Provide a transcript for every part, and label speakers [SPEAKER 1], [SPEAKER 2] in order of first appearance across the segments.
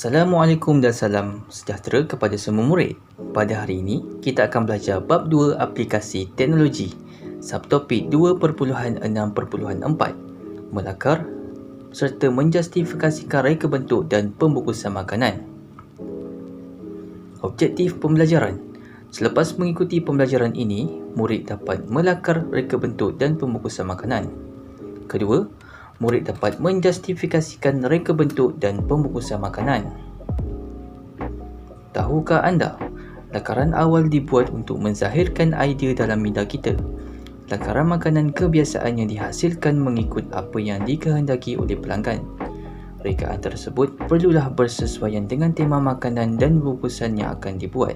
[SPEAKER 1] Assalamualaikum dan salam sejahtera kepada semua murid. Pada hari ini, kita akan belajar bab 2 aplikasi teknologi. Subtopik 2.6.4 melakar serta menjustifikasikan reka bentuk dan pembungkusan makanan. Objektif pembelajaran. Selepas mengikuti pembelajaran ini, murid dapat melakar reka bentuk dan pembungkusan makanan. Kedua, murid dapat menjustifikasikan reka bentuk dan pembungkusan makanan. Tahukah anda, lakaran awal dibuat untuk menzahirkan idea dalam minda kita. Lakaran makanan kebiasaan yang dihasilkan mengikut apa yang dikehendaki oleh pelanggan. Rekaan tersebut perlulah bersesuaian dengan tema makanan dan bungkusan yang akan dibuat.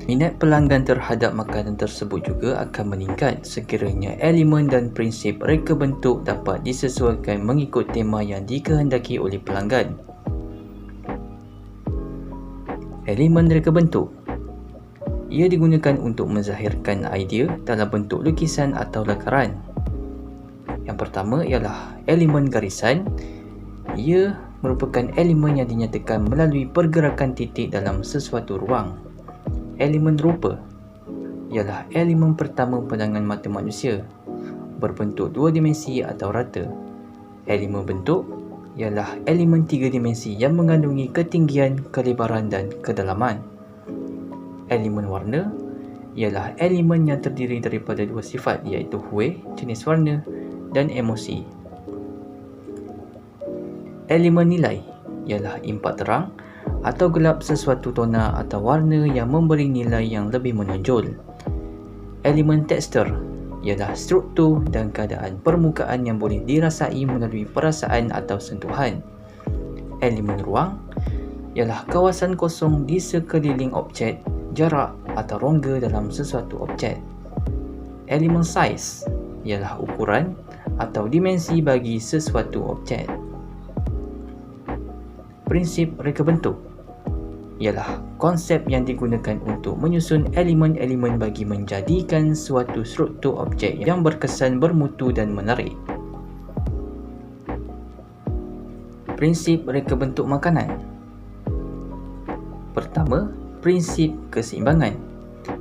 [SPEAKER 1] Minat pelanggan terhadap makanan tersebut juga akan meningkat sekiranya elemen dan prinsip reka bentuk dapat disesuaikan mengikut tema yang dikehendaki oleh pelanggan. Elemen reka bentuk. Ia digunakan untuk menzahirkan idea dalam bentuk lukisan atau lakaran. Yang pertama ialah elemen garisan. Ia merupakan elemen yang dinyatakan melalui pergerakan titik dalam sesuatu ruang. Elemen rupa ialah elemen pertama pandangan mata manusia, berbentuk dua dimensi atau rata. Elemen bentuk ialah elemen tiga dimensi yang mengandungi ketinggian, kelebaran dan kedalaman. Elemen warna ialah elemen yang terdiri daripada dua sifat iaitu hue, jenis warna dan emosi. Elemen nilai ialah impak terang atau gelap sesuatu tona atau warna yang memberi nilai yang lebih menonjol. Elemen tekstur ialah struktur dan keadaan permukaan yang boleh dirasai melalui perasaan atau sentuhan. Elemen ruang ialah kawasan kosong di sekeliling objek, jarak atau rongga dalam sesuatu objek. Elemen saiz ialah ukuran atau dimensi bagi sesuatu objek. Prinsip reka bentuk ialah konsep yang digunakan untuk menyusun elemen-elemen bagi menjadikan suatu struktur objek yang berkesan, bermutu dan menarik. Prinsip reka bentuk makanan. Pertama, prinsip keseimbangan.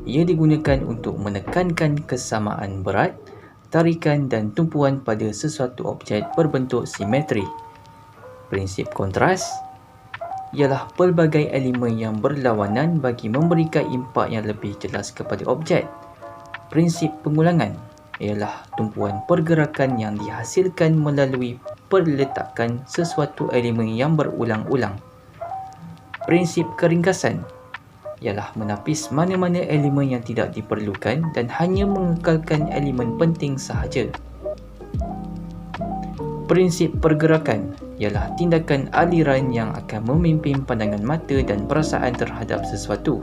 [SPEAKER 1] Ia digunakan untuk menekankan kesamaan berat, tarikan dan tumpuan pada sesuatu objek berbentuk simetri. Prinsip kontras ialah pelbagai elemen yang berlawanan bagi memberikan impak yang lebih jelas kepada objek. Prinsip pengulangan ialah tumpuan pergerakan yang dihasilkan melalui perletakan sesuatu elemen yang berulang-ulang. Prinsip keringkasan ialah menapis mana-mana elemen yang tidak diperlukan dan hanya mengekalkan elemen penting sahaja. Prinsip pergerakan ialah tindakan aliran yang akan memimpin pandangan mata dan perasaan terhadap sesuatu.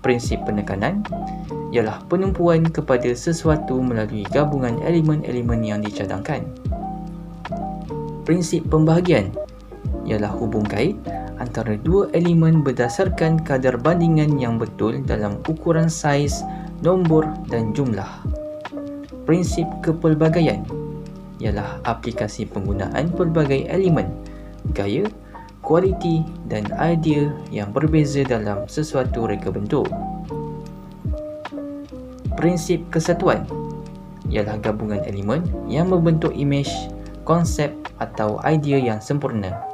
[SPEAKER 1] Prinsip penekanan ialah penumpuan kepada sesuatu melalui gabungan elemen-elemen yang dicadangkan. Prinsip pembahagian ialah hubung kait antara dua elemen berdasarkan kadar bandingan yang betul dalam ukuran saiz, nombor dan jumlah. Prinsip kepelbagaian ialah aplikasi penggunaan pelbagai elemen, gaya, kualiti dan idea yang berbeza dalam sesuatu reka bentuk. Prinsip kesatuan ialah gabungan elemen yang membentuk imej, konsep atau idea yang sempurna.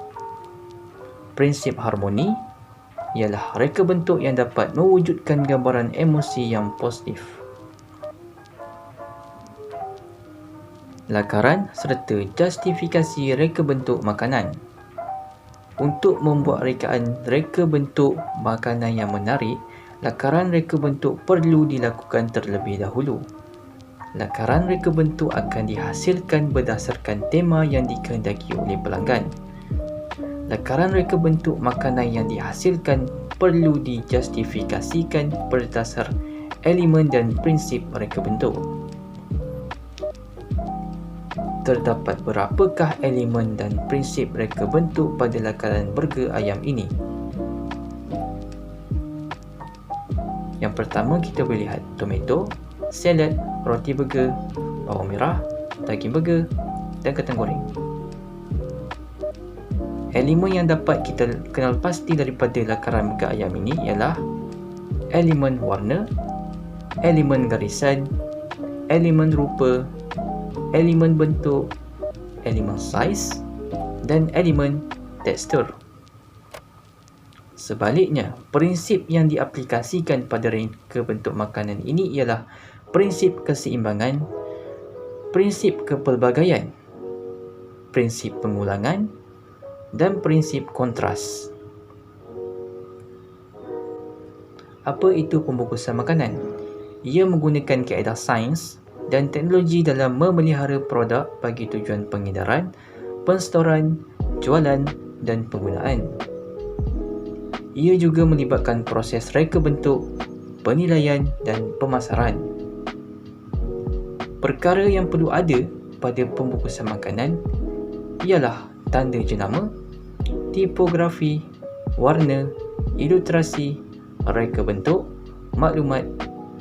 [SPEAKER 1] Prinsip harmoni ialah reka bentuk yang dapat mewujudkan gambaran emosi yang positif. Lakaran serta justifikasi reka bentuk makanan. Untuk membuat rekaan reka bentuk makanan yang menarik, lakaran reka bentuk perlu dilakukan terlebih dahulu. Lakaran reka bentuk akan dihasilkan berdasarkan tema yang dikehendaki oleh pelanggan. Lakaran reka bentuk makanan yang dihasilkan perlu dijustifikasikan berdasar elemen dan prinsip reka bentuk. Terdapat berapakah elemen dan prinsip reka bentuk pada lakaran burger ayam ini? Yang pertama kita boleh lihat tomato, salad, roti burger, bawang merah, daging burger dan kentang goreng. elemen yang dapat kita kenal pasti daripada lakaran muka ayam ini ialah elemen warna, elemen garisan, elemen rupa, elemen bentuk, elemen saiz dan elemen tekstur. Sebaliknya, prinsip yang diaplikasikan pada reka bentuk makanan ini ialah prinsip keseimbangan, prinsip kepelbagaian, prinsip pengulangan dan prinsip kontras. Apa itu pembungkusan makanan? Ia menggunakan kaedah sains dan teknologi dalam memelihara produk bagi tujuan pengedaran, penstoran, jualan dan penggunaan. Ia juga melibatkan proses reka bentuk, penilaian dan pemasaran. Perkara yang perlu ada pada pembungkusan makanan ialah tanda jenama, tipografi, warna, ilustrasi, reka bentuk, maklumat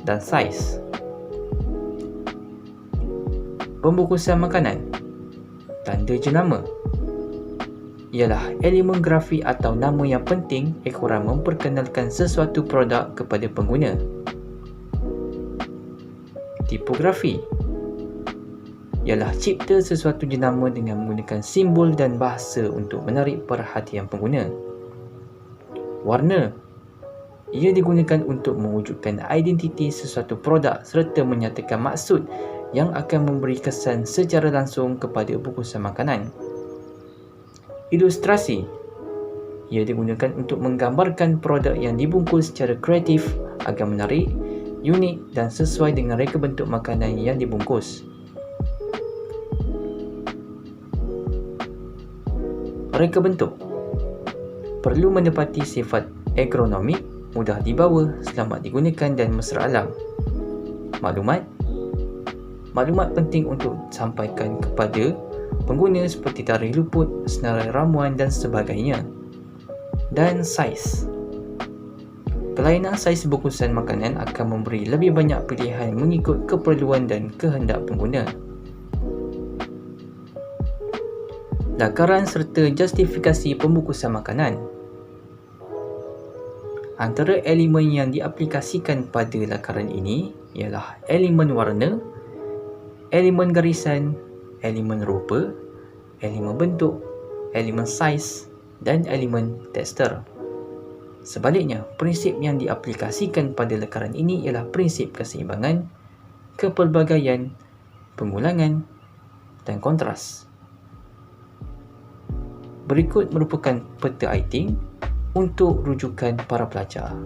[SPEAKER 1] dan saiz. Pembungkusan makanan. Tanda jenama ialah elemen grafik atau nama yang penting ekoran memperkenalkan sesuatu produk kepada pengguna. Tipografi ialah cipta sesuatu jenama dengan menggunakan simbol dan bahasa untuk menarik perhatian pengguna. Warna ia digunakan untuk mewujudkan identiti sesuatu produk serta menyatakan maksud yang akan memberi kesan secara langsung kepada bungkusan makanan. Ilustrasi ia digunakan untuk menggambarkan produk yang dibungkus secara kreatif agar menarik, unik dan sesuai dengan reka bentuk makanan yang dibungkus. Reka bentuk perlu menepati sifat ergonomik, mudah dibawa, selamat digunakan dan mesra alam. Maklumat penting untuk disampaikan kepada pengguna seperti tarikh luput, senarai ramuan dan sebagainya. Dan saiz. Kelainan saiz bungkusan makanan akan memberi lebih banyak pilihan mengikut keperluan dan kehendak pengguna. Lakaran serta justifikasi pembungkusan makanan. Antara elemen yang diaplikasikan pada lakaran ini ialah elemen warna, elemen garisan, elemen rupa, elemen bentuk, elemen saiz dan elemen tekstur. Sebaliknya, prinsip yang diaplikasikan pada lakaran ini ialah prinsip keseimbangan, kepelbagaian, pengulangan dan kontras. Berikut merupakan peta iting untuk rujukan para pelajar.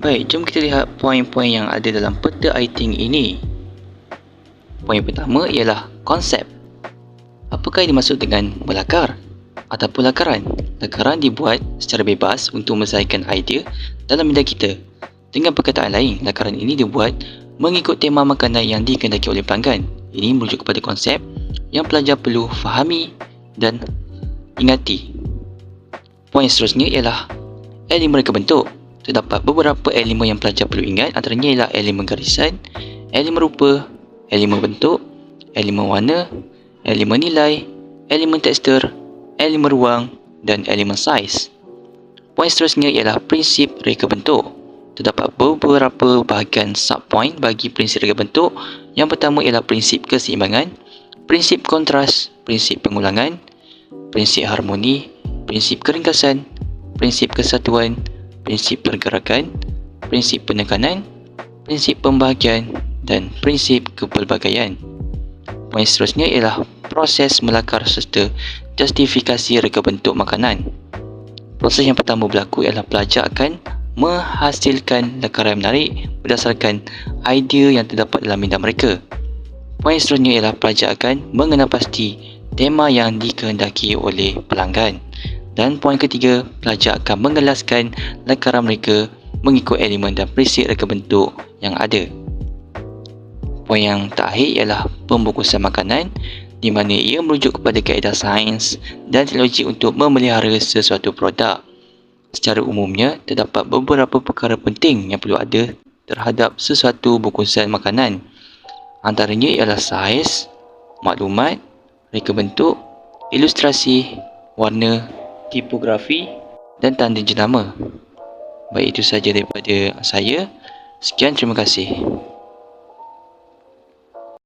[SPEAKER 2] Baik, jom kita lihat poin-poin yang ada dalam peta iting ini. Poin pertama ialah konsep. Apakah yang dimaksud dengan melakar ataupun lakaran? Lakaran dibuat secara bebas untuk menzahirkan idea dalam minda kita. Dengan perkataan lain, lakaran ini dibuat mengikut tema makanan yang dikehendaki oleh pelanggan. Ini merujuk kepada konsep yang pelajar perlu fahami dan ingati. Poin seterusnya ialah elemen reka bentuk. Terdapat beberapa elemen yang pelajar perlu ingat, antaranya ialah elemen garisan, elemen rupa, elemen bentuk, elemen warna, elemen nilai, elemen tekstur, elemen ruang dan elemen saiz. Poin seterusnya ialah prinsip reka bentuk. Terdapat beberapa bahagian subpoint bagi prinsip reka bentuk. Yang pertama ialah prinsip keseimbangan, prinsip kontras, prinsip pengulangan, prinsip harmoni, prinsip keringkasan, prinsip kesatuan, prinsip pergerakan, prinsip penekanan, prinsip pembahagian dan prinsip kepelbagaian. Poin seterusnya ialah proses melakar serta justifikasi reka bentuk makanan. Proses yang pertama berlaku ialah pelajar akan menghasilkan lakaran menarik berdasarkan idea yang terdapat dalam minda mereka. Poin seterusnya ialah pelajar akan mengenal pasti tema yang dikehendaki oleh pelanggan. Dan poin ketiga, pelajar akan mengelaskan lakaran mereka mengikut elemen dan prinsip reka bentuk yang ada. Poin yang terakhir ialah pembungkusan makanan, di mana ia merujuk kepada kaedah sains dan teknologi untuk memelihara sesuatu produk. Secara umumnya, terdapat beberapa perkara penting yang perlu ada terhadap sesuatu bungkusan makanan. Antaranya ialah saiz, maklumat, reka bentuk, ilustrasi, warna, tipografi dan tanda jenama. Baik, itu saja daripada saya. Sekian, terima kasih.